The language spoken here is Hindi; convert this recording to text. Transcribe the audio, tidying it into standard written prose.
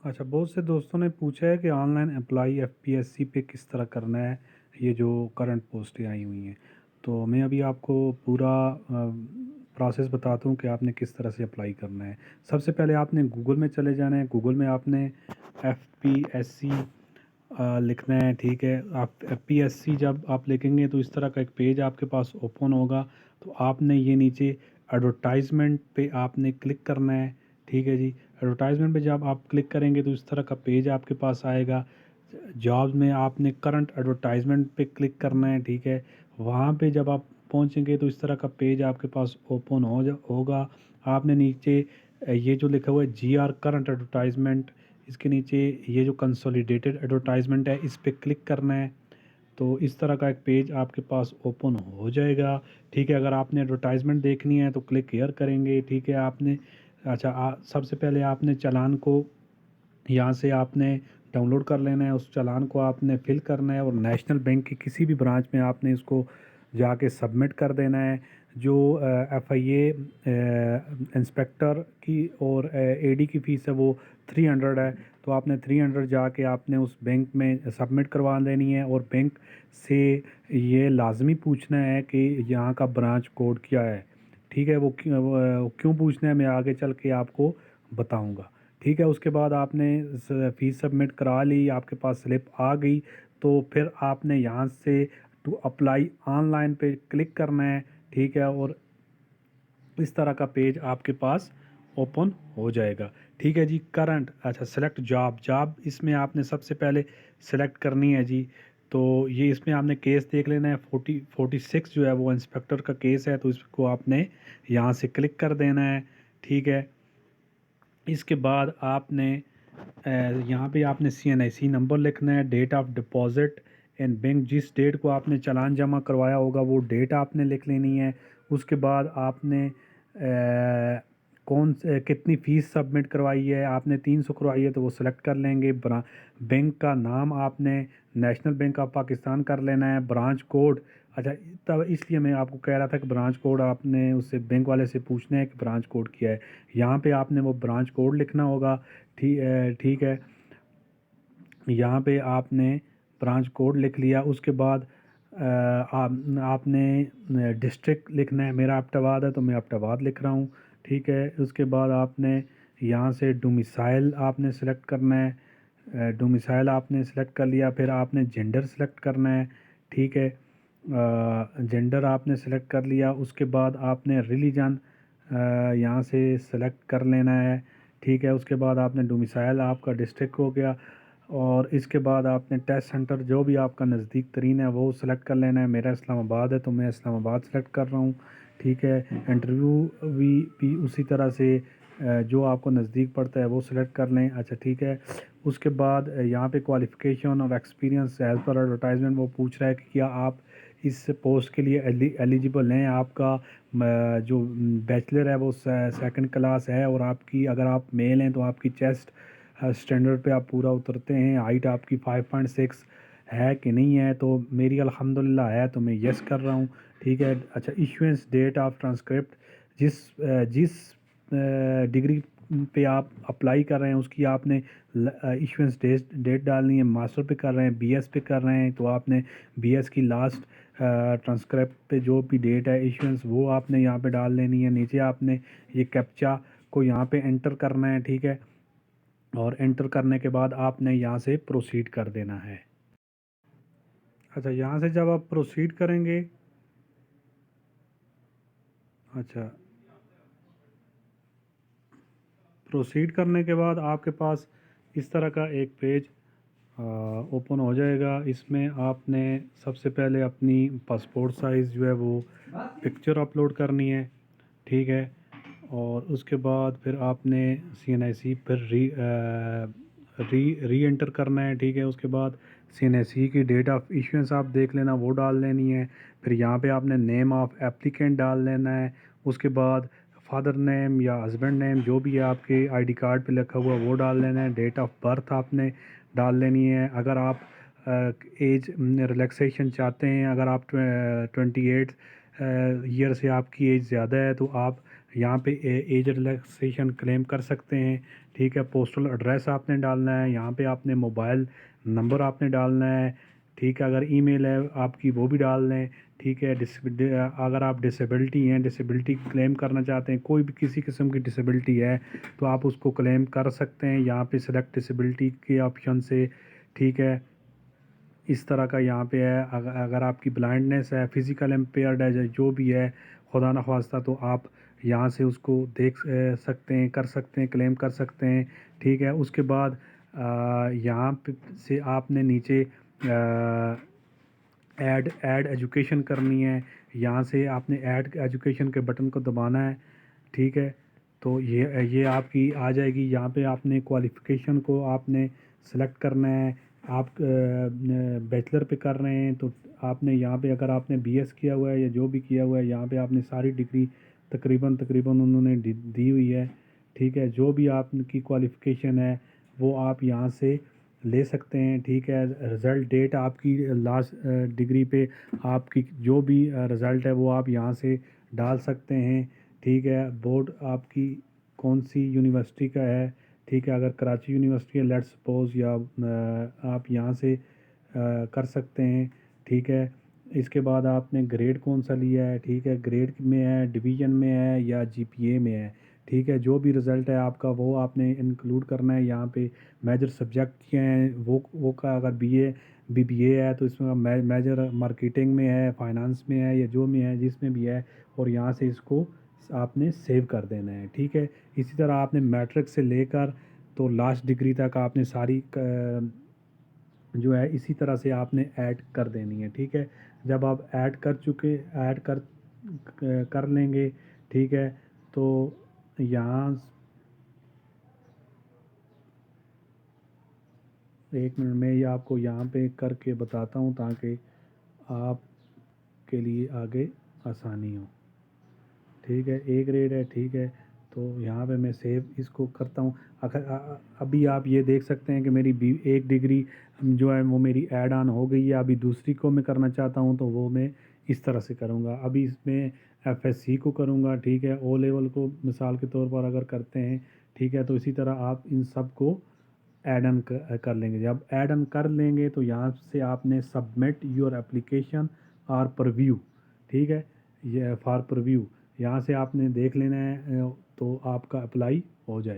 अच्छा, बहुत से दोस्तों ने पूछा है कि ऑनलाइन अप्लाई एफपीएससी पे किस तरह करना है, ये जो करंट पोस्टें आई हुई हैं। तो मैं अभी आपको पूरा प्रोसेस बताता हूँ कि आपने किस तरह से अप्लाई करना है। सबसे पहले आपने गूगल में चले जाना है। गूगल में आपने एफपीएससी लिखना है, ठीक है। आप एफपीएससी जब आप लिखेंगे तो इस तरह का एक पेज आपके पास ओपन होगा। तो आपने ये नीचे एडवर्टाइजमेंट पे आपने क्लिक करना है, ठीक है जी। एडवर्टाइजमेंट पे जब आप क्लिक करेंगे तो इस तरह का पेज आपके पास आएगा। जॉब्स में आपने करंट एडवर्टाइजमेंट पे क्लिक करना है, ठीक है। वहाँ पे जब आप पहुँचेंगे तो इस तरह का पेज आपके पास ओपन होगा। आपने नीचे ये जो लिखा हुआ है जीआर करंट एडवर्टाइजमेंट, इसके नीचे ये जो कंसोलिडेटेड एडवर्टाइजमेंट है इस पे क्लिक करना है। तो इस तरह का एक पेज आपके पास ओपन हो जाएगा, ठीक है। अगर आपने एडवर्टाइजमेंट देखनी है तो क्लिक हियर करेंगे, ठीक है। आपने अच्छा सबसे पहले आपने चालान को यहाँ से आपने डाउनलोड कर लेना है। उस चालान को आपने फिल करना है और नेशनल बैंक की किसी भी ब्रांच में आपने इसको जाके सबमिट कर देना है। जो एफआईए इंस्पेक्टर की और एडी की फ़ीस है वो 300 है। तो आपने 300 जाके आपने उस बैंक में सबमिट करवा देनी है। और बैंक से ये लाजमी पूछना है कि यहाँ का ब्रांच कोड क्या है, ठीक है। वो क्यों पूछना है मैं आगे चल के आपको बताऊंगा, ठीक है। उसके बाद आपने फ़ीस सबमिट करा ली, आपके पास स्लिप आ गई। तो फिर आपने यहाँ से टू अप्लाई ऑनलाइन पे क्लिक करना है, ठीक है। और इस तरह का पेज आपके पास ओपन हो जाएगा, ठीक है जी। करंट अच्छा सेलेक्ट जॉब इसमें आपने सबसे पहले सेलेक्ट करनी है जी। तो ये इसमें आपने केस देख लेना है। 46 जो है वो इंस्पेक्टर का केस है, तो इसको आपने यहाँ से क्लिक कर देना है, ठीक है। इसके बाद आपने यहाँ पे आपने CNIC नंबर लिखना है, date of deposit and bank, जिस डेट को आपने चालान जमा करवाया होगा वो डेट आपने लिख लेनी है। उसके बाद आपने कौन से कितनी फ़ीस सबमिट करवाई है, आपने 300 करवाई है तो वो सिलेक्ट कर लेंगे। बैंक का नाम आपने नेशनल बैंक ऑफ पाकिस्तान कर लेना है। ब्रांच कोड अच्छा, तब इसलिए मैं आपको कह रहा था कि ब्रांच कोड आपने उससे बैंक वाले से पूछना है कि ब्रांच कोड क्या है। यहाँ पे आपने वो ब्रांच कोड लिखना होगा, ठीक है। यहाँ पे आपने ब्रांच कोड लिख लिया। उसके बाद आपने डिस्ट्रिक्ट लिखना है। मेरा अब्टाबाद है तो मैं अब्टाबाद लिख रहा हूँ, ठीक है। उसके बाद आपने यहाँ से डोमिसाइल आपने सेलेक्ट करना है। डोमिसाइल आपने सेलेक्ट कर लिया। फिर आपने जेंडर सेलेक्ट करना है, ठीक है। जेंडर आपने सेलेक्ट कर लिया। उसके बाद आपने रिलीजन यहाँ से सेलेक्ट कर लेना है, ठीक है। उसके बाद आपने डोमिसाइल आपका डिस्ट्रिक्ट हो गया। और इसके बाद आपने टेस्ट सेंटर जो भी आपका नज़दीक तरीन है वो सेलेक्ट कर लेना है। मेरा इस्लामाबाद है तो मैं इस्लामाबाद सेलेक्ट कर रहा हूँ, ठीक है। इंटरव्यू भी उसी तरह से जो आपको नज़दीक पड़ता है वो सिलेक्ट कर लें, अच्छा ठीक है। उसके बाद यहाँ पे क्वालिफ़िकेशन और एक्सपीरियंस एज़ पर एडवर्टाइजमेंट वो पूछ रहा है कि क्या आप इस पोस्ट के लिए एलिजिबल हैं। आपका जो बैचलर है वो सेकंड क्लास है, और आपकी अगर आप मेल हैं तो आपकी चेस्ट स्टैंडर्ड पे आप पूरा उतरते हैं। हाइट आपकी 5.6 है कि नहीं है, तो मेरी अल्हम्दुलिल्लाह है तो मैं यस कर रहा हूँ, ठीक है। अच्छा, इशुएंस डेट ऑफ ट्रांसक्रिप्ट, जिस डिग्री पे आप अप्लाई कर रहे हैं उसकी आपने इशुएंस डेट डालनी है। मास्टर पे कर रहे हैं, बीएस पे कर रहे हैं तो आपने बीएस की लास्ट ट्रांसक्रिप्ट पे जो भी डेट है इशुएंस वो आपने यहाँ पे डाल लेनी है। नीचे आपने ये कैप्चा को यहाँ पे एंटर करना है, ठीक है। और एंटर करने के बाद आपने यहाँ से प्रोसीड कर देना है। अच्छा, यहाँ से जब आप प्रोसीड करेंगे, अच्छा प्रोसीड करने के बाद आपके पास इस तरह का एक पेज ओपन हो जाएगा। इसमें आपने सबसे पहले अपनी पासपोर्ट साइज़ जो है वो पिक्चर अपलोड करनी है, ठीक है। और उसके बाद फिर आपने CNIC फिर री एंटर करना है, ठीक है। उसके बाद CNIC की डेट ऑफ इशुएंस आप देख लेना वो डाल लेनी है। फिर यहाँ पे आपने नेम ऑफ़ एप्लीकेंट डाल लेना है। उसके बाद फादर नेम या हस्बैंड नेम जो भी है आपके आईडी कार्ड पे लिखा हुआ वो डाल लेना है। डेट ऑफ बर्थ आपने डाल लेनी है। अगर आप एज रिलैक्सेशन चाहते हैं, अगर आप 28 ईयर से आपकी एज ज़्यादा है तो आप यहाँ पे एज रिलैक्सेशन क्लेम कर सकते हैं, ठीक है, पोस्टल एड्रेस आपने डालना है, यहाँ पे आपने मोबाइल नंबर आपने डालना है, ठीक है, अगर ईमेल है आपकी वो भी डाल दें, ठीक है। अगर आप डिसेबिलिटी हैं, डिसेबिलिटी क्लेम करना चाहते हैं, कोई भी किसी किस्म की डिसेबिलिटी है तो आप उसको क्लेम कर सकते हैं यहाँ पे सेलेक्ट डिसेबिलिटी के ऑप्शन से, ठीक है। इस तरह का यहाँ पे है। अगर आपकी ब्लाइंडनेस है, फिज़िकल एम्पेयर्ड है, जो भी है खुदा न खास्ता, तो आप यहाँ से उसको देख सकते हैं, कर सकते हैं, क्लेम कर सकते हैं, ठीक है। उसके बाद यहाँ पे से आपने नीचे ऐड एजुकेशन करनी है, यहाँ से आपने ऐड एजुकेशन के बटन को दबाना है, ठीक है। तो ये आपकी आ जाएगी। यहाँ पे आपने क्वालिफ़िकेशन को आपने सेलेक्ट करना है। आप बैचलर पे कर रहे हैं तो आपने यहाँ पे, अगर आपने बीएस किया हुआ है या जो भी किया हुआ है, यहाँ पे आपने सारी डिग्री तकरीबन उन्होंने दी हुई है, ठीक है। जो भी आपकी क्वालिफ़िकेशन है वो आप यहाँ से ले सकते हैं, ठीक है। रिज़ल्ट डेट आपकी लास्ट डिग्री पे आपकी जो भी रिज़ल्ट है वो आप यहाँ से डाल सकते हैं, ठीक है। बोर्ड आपकी कौन सी यूनिवर्सिटी का है, ठीक है। अगर कराची यूनिवर्सिटी है लेट्स सपोज़, या आप यहाँ से कर सकते हैं, ठीक है। इसके बाद आपने ग्रेड कौन सा लिया है, ठीक है, ग्रेड में है, डिवीज़न में है या जीपीए में है, ठीक है। जो भी रिज़ल्ट है आपका वो आपने इंक्लूड करना है यहाँ पे। मेजर सब्जेक्ट क्या हैं वो का, अगर बीए बीबीए है तो इसमें मेजर मार्केटिंग में है, फाइनेंस में है, या जो में है जिसमें भी है, और यहाँ से इसको आपने सेव कर देना है, ठीक है। इसी तरह आपने मैट्रिक से लेकर तो लास्ट डिग्री तक आपने सारी जो है इसी तरह से आपने ऐड कर देनी है, ठीक है। जब आप ऐड कर लेंगे, ठीक है, तो यहाँ एक मिनट में ये आपको यहाँ पे करके बताता हूँ ताकि आपके लिए आगे आसानी हो, ठीक है। ए ग्रेड है, ठीक है। तो यहाँ पे मैं सेव इसको करता हूँ। अभी आप ये देख सकते हैं कि मेरी एक डिग्री जो है वो मेरी ऐड ऑन हो गई है। अभी दूसरी को मैं करना चाहता हूँ तो वो मैं इस तरह से करूँगा। अभी इसमें एफएससी को करूँगा, ठीक है। ओ लेवल को मिसाल के तौर पर अगर करते हैं, ठीक है, तो इसी तरह आप इन सब को ऐड ऑन कर लेंगे। जब ऐड ऑन कर लेंगे तो यहाँ से आपने सबमिट योर एप्लीकेशन और प्रीव्यू, ठीक है, ये फॉर प्रीव्यू यहाँ से आपने देख लेना है, तो आपका अप्लाई हो जाएगा।